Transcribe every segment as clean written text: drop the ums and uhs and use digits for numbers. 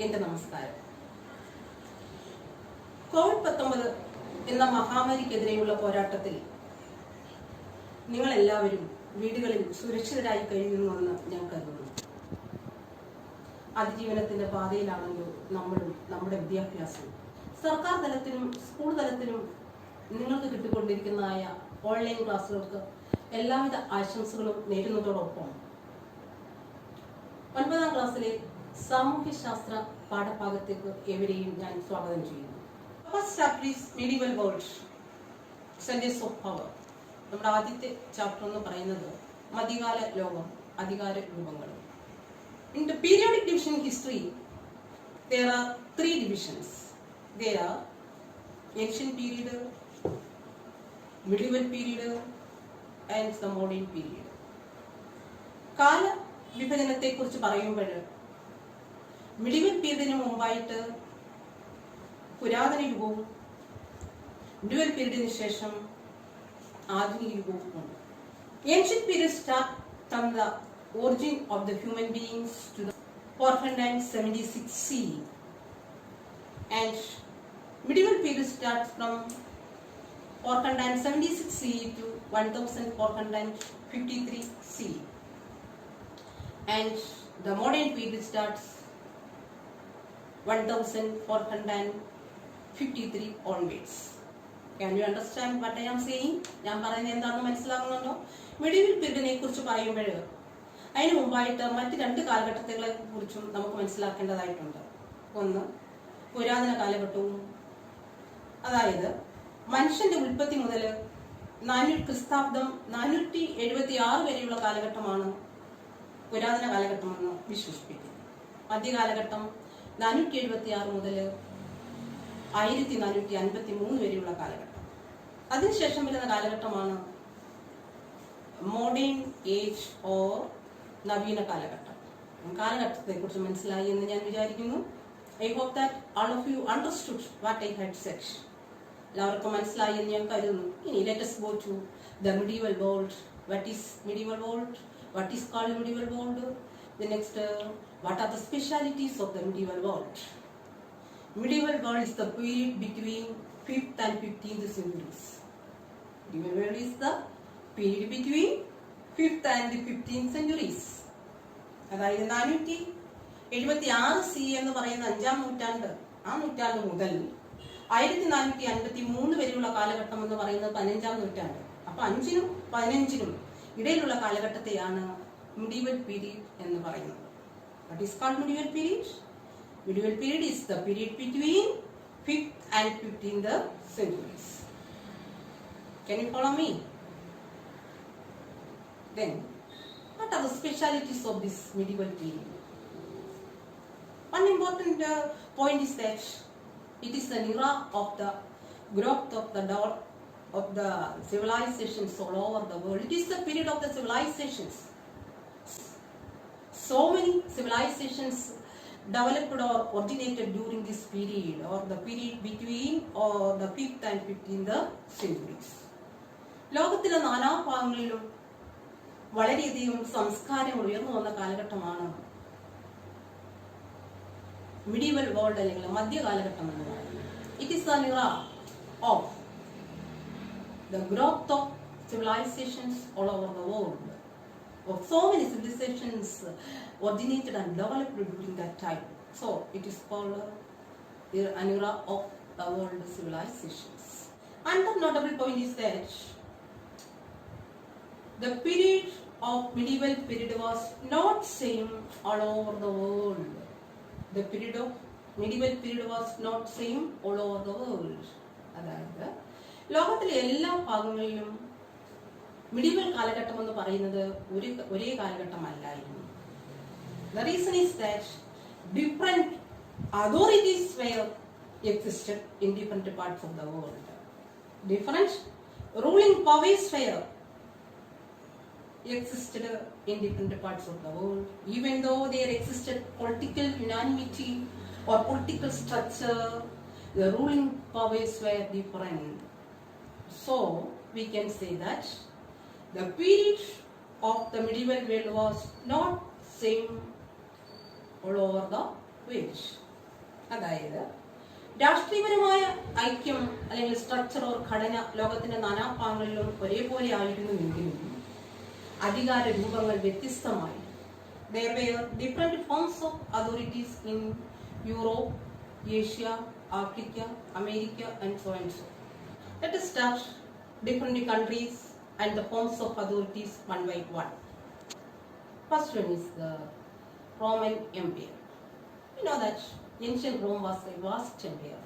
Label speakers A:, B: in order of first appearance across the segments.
A: എൻ്റെ നമസ്കാരം. കോവിഡ്-19 എന്ന മഹാമാരിക്കെതിരെയുള്ള പോരാട്ടത്തിൽ നിങ്ങളെല്ലാവരും വീടുകളിൽ സുരക്ഷിതരായി കഴിയുന്നുവെന്ന് ഞാൻ കരുതുന്നു. അതിജീവനത്തിന്റെ പാതയിലാണല്ലോ നമ്മളും നമ്മുടെ വിദ്യാഭ്യാസവും. സർക്കാർ തലത്തിലും സ്കൂൾ തലത്തിലും നിങ്ങൾക്ക് കിട്ടിക്കൊണ്ടിരിക്കുന്നതായ ഓൺലൈൻ ക്ലാസ്സുകൾക്ക് എല്ലാവിധ ആശംസകളും നേരുന്നതോടൊപ്പം 9ാം ക്ലാസ്സിലെ സാമൂഹ്യശാസ്ത്ര പാഠഭാഗത്തേക്ക് എവരെയും ഞാൻ സ്വാഗതം ചെയ്യുന്നു. First chapter is medieval world, centres of power. നമ്മുടെ ആദ്യത്തെ ചാപ്റ്റർ എന്ന് പറയുന്നത് മധ്യകാല ലോകം, അധികാര രൂപങ്ങളും. In the periodic division history, there are 3 divisions. There are ancient period, medieval period, and the modern period. കാല വിഭജനത്തെ കുറിച്ച് പറയുമ്പോൾ മിഡിവൽ പീരീഡിന് മുമ്പായിട്ട് പുരാതന യുഗവും മിഡിവൽ പീരീഡിന് ശേഷം ആധുനിക യുഗവും ഉണ്ട്. Ancient period start from the origin of the human beings to the 476 CE, and medieval period starts from 476 CE to 1453 CE, and the modern period starts 1453 onwards. Can you understand what I am saying? ഞാൻ പറയുന്നത് എന്താണെന്ന് മനസ്സിലാകുന്നുണ്ടോ? Medieval പീരീഡിനെ കുറിച്ച് പറയുമ്പോൾ അതിന് മുമ്പായിട്ട് മറ്റ് 2 കാലഘട്ടങ്ങളെ കുറിച്ചും നമുക്ക് മനസ്സിലാക്കേണ്ടതായിട്ടുണ്ട്. ഒന്ന് പുരാതന കാലഘട്ടവും, അതായത് മനുഷ്യന്റെ ഉൽപ്പത്തി മുതൽ ക്രിസ്താബ്ദം 476 വരെയുള്ള കാലഘട്ടമാണ് പുരാതന കാലഘട്ടമെന്ന് വിശ്വസിപ്പിക്കുന്നു. മധ്യകാലഘട്ടം 476 മുതൽ 1453 വരെയുള്ള കാലഘട്ടം. അതിനുശേഷം വരുന്ന കാലഘട്ടമാണ് മോഡേൺ ഏജ് ഓർ നവീന കാലഘട്ടം. കാലഘട്ടത്തെ കുറിച്ച് മനസ്സിലായി എന്ന് ഞാൻ വിചാരിക്കുന്നു. I hope that all of you understood what I had said. എല്ലാവർക്കും മനസ്സിലായി എന്ന് ഞാൻ കരുതുന്നു. ഇനി let us go to the medieval world. What is medieval world? What is called medieval world? The next, what are the specialities of the medieval world? Medieval world is the period between 5th and 15th centuries. Medieval world is the period between 5th and 15th centuries. അതായത് 476 CE എന്ന് പറയുന്ന 5ാം നൂറ്റാണ്ട്, ആ നൂറ്റാണ്ട് മുതൽ 1453 വരെയുള്ള കാലഘട്ടം എന്ന് പറയുന്നത് 15ാം നൂറ്റാണ്ട്. അപ്പൊ 5നും 15നും ഇടയിലുള്ള കാലഘട്ടത്തെയാണ് medieval period എന്ന് പറയുന്നത്. What is called medieval period? Medieval period is the period between 5th and 15th centuries. Can you follow me? Then, what are the specialities of this medieval period? One important point is that it is an era of the growth of the civilizations all over the world. It is the period of the civilizations. So many civilizations developed or originated during this period, or the period between or the 5th and 15th centuries. ലോകത്തിലെ നാനാഭാഗങ്ങളിലും വളരെയധികം സംസ്കാരം ഉയർന്നു വന്ന കാലഘട്ടമാണ് medieval world അല്ലെങ്കിൽ മധ്യകാലഘട്ടം എന്ന് പറയുന്നത്. It is an era of the growth of civilizations all over the world. Of so many civilizations originated and developed during that time. So it is called an era of the world civilizations. Another notable point is that the period of medieval period was not same all over the world. The period of medieval period was not same all over the world. അതായത് ലോകത്തിലെ എല്ലാ ഭാഗങ്ങളിലും medieval കാലഘട്ടം എന്ന് പറയുന്നത് ഒരേ കാലഘട്ടമല്ലായിരുന്നു. The reason is that different authorities were existed in different parts of the world. Different ruling powers were existed in different parts of the world. Even though there existed political unanimity or political structure, the ruling powers were different. So we can say that the period of the medieval world was not same all over the world. അതായത് രാഷ്ട്രീയപരമായ ഐക്യം അല്ലെങ്കിൽ structure or ഘടന ലോകത്തിന്റെ നാനാഭാഗങ്ങളിലും ഒരേപോലെ ആയിരുന്നുവെങ്കിലും അധികാര രൂപങ്ങൾ വ്യത്യസ്തമായി. There were different forms of authorities in Europe, Asia, Africa, America, and so and so. Let us start different countries and the forms of authorities one by one. First one is the Roman Empire. You know that ancient Rome was a vast empire,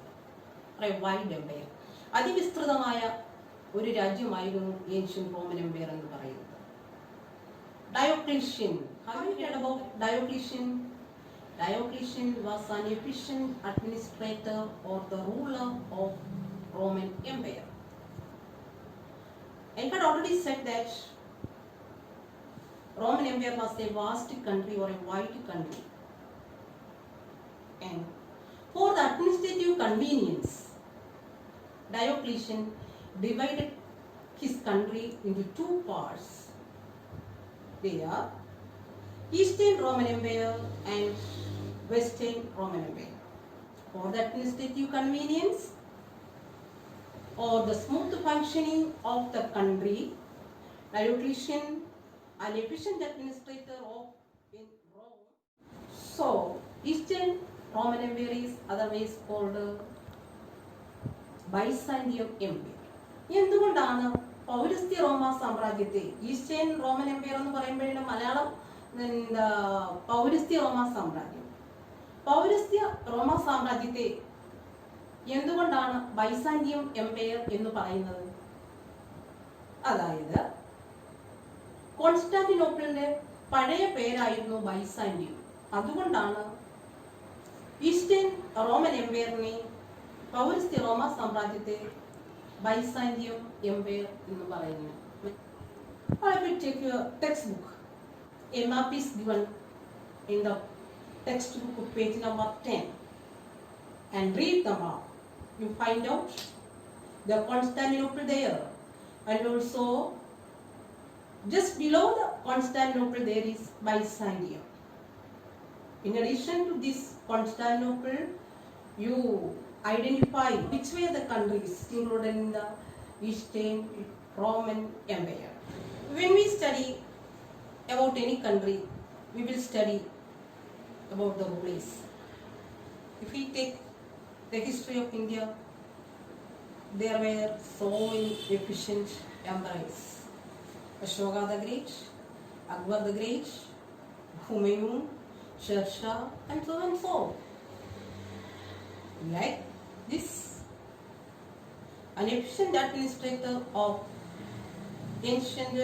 A: or a wide empire. അതിവിസ്തൃതമായ ഒരു രാജ്യമായിരുന്നു ancient Roman Empire എന്ന് പറയുന്നത്. Diocletian. Have you heard about Diocletian? Diocletian was an efficient administrator or the ruler of Roman Empire. I had already said that Roman Empire was a vast country or a wide country. And for the administrative convenience, Diocletian divided his country into two parts. They are Eastern Roman Empire and Western Roman Empire. For the administrative convenience or the smooth functioning of the country, Diocletian, an efficient administrator of in Rome. So, Eastern Roman Empire is otherwise called Byzantium Empire. എന്തുകൊണ്ടാണ് പൗരസ്ത്യ റോമ സാമ്രാജ്യത്തെ eastern Roman Empire എന്ന് പറയുമ്പോഴും മലയാളം പൗരസ്ത്യ റോമ സാമ്രാജ്യം, പൗരസ്ത്യ റോമ സാമ്രാജ്യത്തെ എന്തുകൊണ്ടാണ് ബൈസാന്റിയം എംപയർ എന്ന് പറയുന്നത്? അതായത് കോൺസ്റ്റാന്റിനോപ്പിളിന്റെ പഴയ പേരായിരുന്നു ബൈസാന്റിയം. അതുകൊണ്ടാണ് ഈസ്റ്റേൺ റോമൻ എംപയറിനെ, പൗരസ്ത്യ റോമ സാമ്രാജ്യത്തെ ബൈസാന്റിയം എംപയർ എന്ന് പറയുന്നത്. I will take your textbook. A map is given in the textbook page number 10 and read the map. You find out the Constantinople there, and also just below the Constantinople there is Byzantium. In addition to this Constantinople, you identify which were the countries included in the Eastern Roman Empire. When we study about any country, we will study about the rulers. If we take the history of India, there were so many efficient emperors. Ashoka the Great, Akbar the Great, Humayun, Sher Shah, and so and so. Like this, an efficient administrator of ancient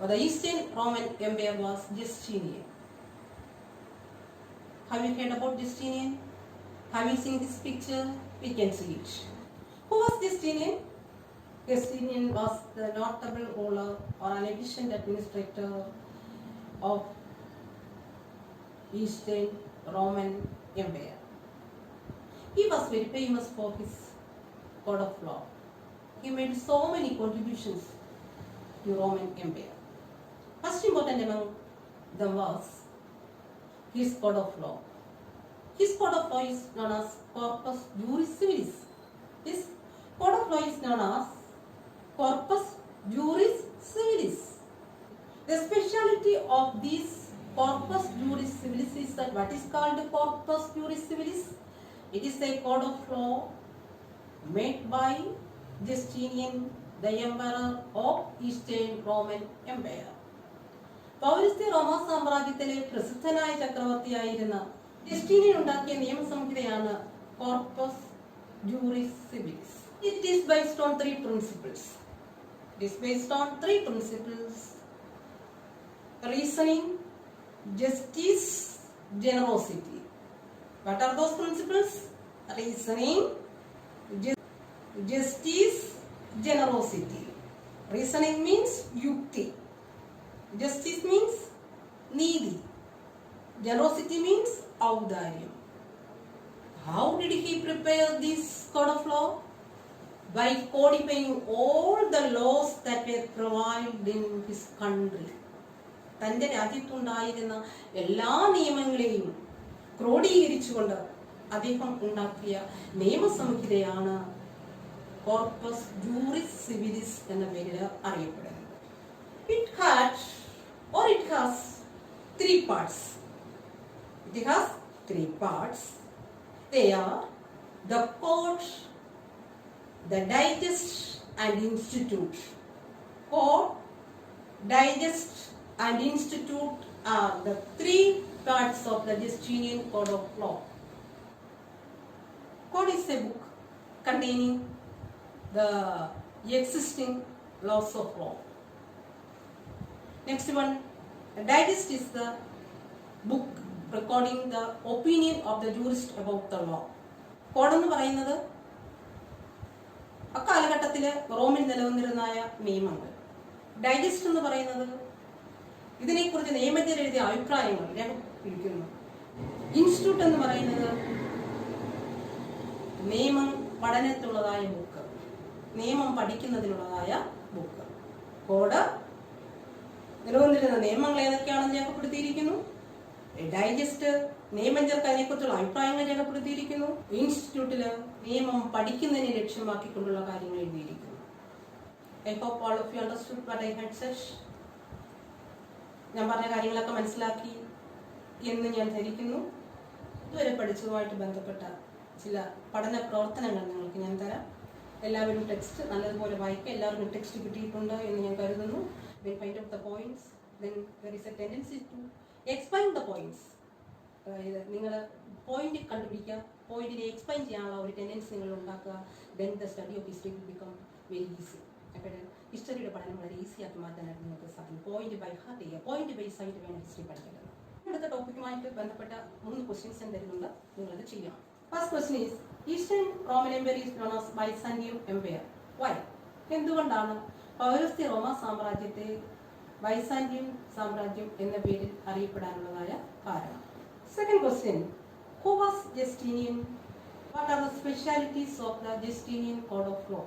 A: or the Eastern Roman Empire was Justinian. Have you heard about Justinian? Have you seen this picture? We can see it. Who was Justinian? Justinian was the notable ruler or an efficient administrator of Eastern Roman Empire. He was very famous for his code of law. He made so many contributions to Roman Empire. First important among them was his code of law. His code of law is known as Corpus Juris Civilis. His code of law is known as Corpus Juris Civilis. The speciality of this Corpus Juris Civilis is that what is called Corpus Juris Civilis? It is a code of law made by Justinian, the emperor of Eastern Roman Empire. പൗരസ്ത്യ റോമ സാമ്രാജ്യത്തിലെ പ്രസിദ്ധനായ ചക്രവർത്തിയായിരുന്ന Justinian ഉണ്ടാക്കിയ നിയമസംഹിതയാണ് Corpus Juris Civilis. It is based on three principles. It is based on three principles: reasoning, justice, generosity. What are those principles? Reasoning, justice, generosity. Reasoning means yukti. Justice means needi. Generosity means audaryam. How did he prepare this code of law? By codifying all the laws that were prevalent in his country. തൻ്റെ രാജ്യത്തുണ്ടായിരുന്ന എല്ലാ നിയമങ്ങളെയും ക്രോഡീകരിച്ചുകൊണ്ട് അദ്ദേഹം ഉണ്ടാക്കിയ നിയമസംഹിതയാണ് Corpus Juris സിവിലിസ് എന്ന പേരിൽ അറിയപ്പെടുന്നത്. It has three parts. It has three parts. They are the Code, the Digest and Institute. Code, Digest and Institute are the three parts of the Justinian Code of Law. Code is a book containing the existing laws of law. Next one, the Digest is the book recording the opinion of the jurist about the law. Code എന്ന് പറയുന്നത് അക്കാലഘട്ടത്തിൽ റോമിൽ നിലനിന്നിരുന്നായ നിയമങ്ങൾ. Digest എന്ന് പറയുന്നത് ഇതിനെക്കുറിച്ച് നിയമജ്ഞർ എഴുതിയ അഭിപ്രായങ്ങൾ രേഖപ്പെടുത്തിയിരിക്കുന്നു. ഇൻസ്റ്റിറ്റ്യൂട്ട് എന്ന് പറയുന്നത് നിയമം പഠനത്തിലുള്ളതായ ബുക്ക്, നിയമം പഠിക്കുന്നതിനുള്ളതായ ബുക്ക്. കോഡ് നിലനിന്നിരുന്ന നിയമങ്ങൾ ഏതൊക്കെയാണെന്ന് രേഖപ്പെടുത്തിയിരിക്കുന്നു. ഡൈജസ്റ്റ് നിയമജ്ഞർക്ക് അതിനെക്കുറിച്ചുള്ള അഭിപ്രായങ്ങൾ രേഖപ്പെടുത്തിയിരിക്കുന്നു. ഇൻസ്റ്റിറ്റ്യൂട്ടില് നിയമം പഠിക്കുന്നതിനെ ലക്ഷ്യമാക്കിക്കൊണ്ടുള്ള കാര്യങ്ങൾ എഴുതിയിരിക്കുന്നു. I hope all of you understood what I had said. ഞാൻ പറഞ്ഞ കാര്യങ്ങളൊക്കെ മനസ്സിലാക്കി എന്ന് ഞാൻ ധരിക്കുന്നു. ഇതുവരെ പഠിച്ചതുമായിട്ട് ബന്ധപ്പെട്ട ചില പഠന പ്രവർത്തനങ്ങൾ നിങ്ങൾക്ക് ഞാൻ തരാം. എല്ലാവരും ടെക്സ്റ്റ് നല്ലതുപോലെ വായിക്കുക. എല്ലാവർക്കും ടെക്സ്റ്റ് കിട്ടിയിട്ടുണ്ട് എന്ന് ഞാൻ കരുതുന്നു. Then find out the points. Then there is a tendency to explain the points. നിങ്ങൾ പോയിന്റ് കണ്ടുപിടിക്കുക, പോയിന്റിനെ എക്സ്പ്ലെയിൻ ചെയ്യാനുള്ള ഒരു ടെൻഡൻസി നിങ്ങൾ ഉണ്ടാക്കുക. Then the study of history will become very easy. അപ്പോൾ ഹിസ്റ്ററിയുടെ പഠനം വളരെ ഈസി ആക്കി മാറ്റാനായിട്ട് നിങ്ങൾക്ക് സാധിക്കും. പോയിന്റ് ബൈ ഹാർട്ട് ചെയ്യുക, പോയിന്റ് ബൈസ് ആയിട്ട് വേണം ഹിസ്റ്ററി പഠിക്കുന്നത്. അടുത്ത ടോപ്പിക്കുമായിട്ട് ബന്ധപ്പെട്ട 3 ക്വസ്റ്റ്യൻസ് തരുന്നുണ്ട്, നിങ്ങളത് ചെയ്യണം. First question is eastern Roman empire is known as Byzantium empire. Why? എന്തുകൊണ്ടാണ് പൗരസ്ത്യ റോമ സാമ്രാജ്യത്തെ ബൈസാന്റിയം സാമ്രാജ്യം എന്ന പേരിൽ അറിയപ്പെടാനുള്ളതായ കാരണം? Second question, who was Justinian? What are the specialities of the Justinian code of law?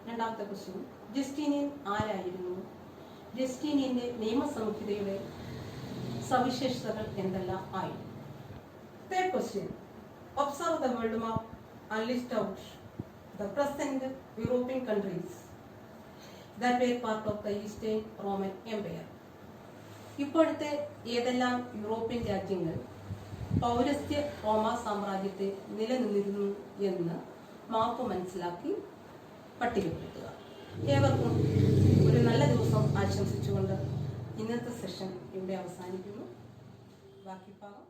A: രണ്ടാമത്തെ ക്വസ്റ്റ്യൻ, ജസ്റ്റീനിയൻ ആരായിരുന്നു? ജസ്റ്റീനിയന്റെ നിയമസംഹിതയുടെ സവിശേഷതകൾ എന്തെല്ലാം ആയിരുന്നു? Third question, observe the world map and list out the present European countries that were part of the Eastern Roman Empire. ഇപ്പോഴത്തെ ഏതെല്ലാം European രാജ്യങ്ങൾ പൗരസ്ത്യ റോമ സാമ്രാജ്യത്തെ നിലനിന്നിരുന്നു എന്ന് മാപ്പ് മനസ്സിലാക്കി പട്ടികപ്പെടുത്തുക. ഏവർക്കും ഒരു നല്ല ദിവസം ആശംസിച്ചുകൊണ്ട് ഇന്നത്തെ സെഷൻ ഇവിടെ അവസാനിക്കുന്നു. ബാക്കി ഭാഗം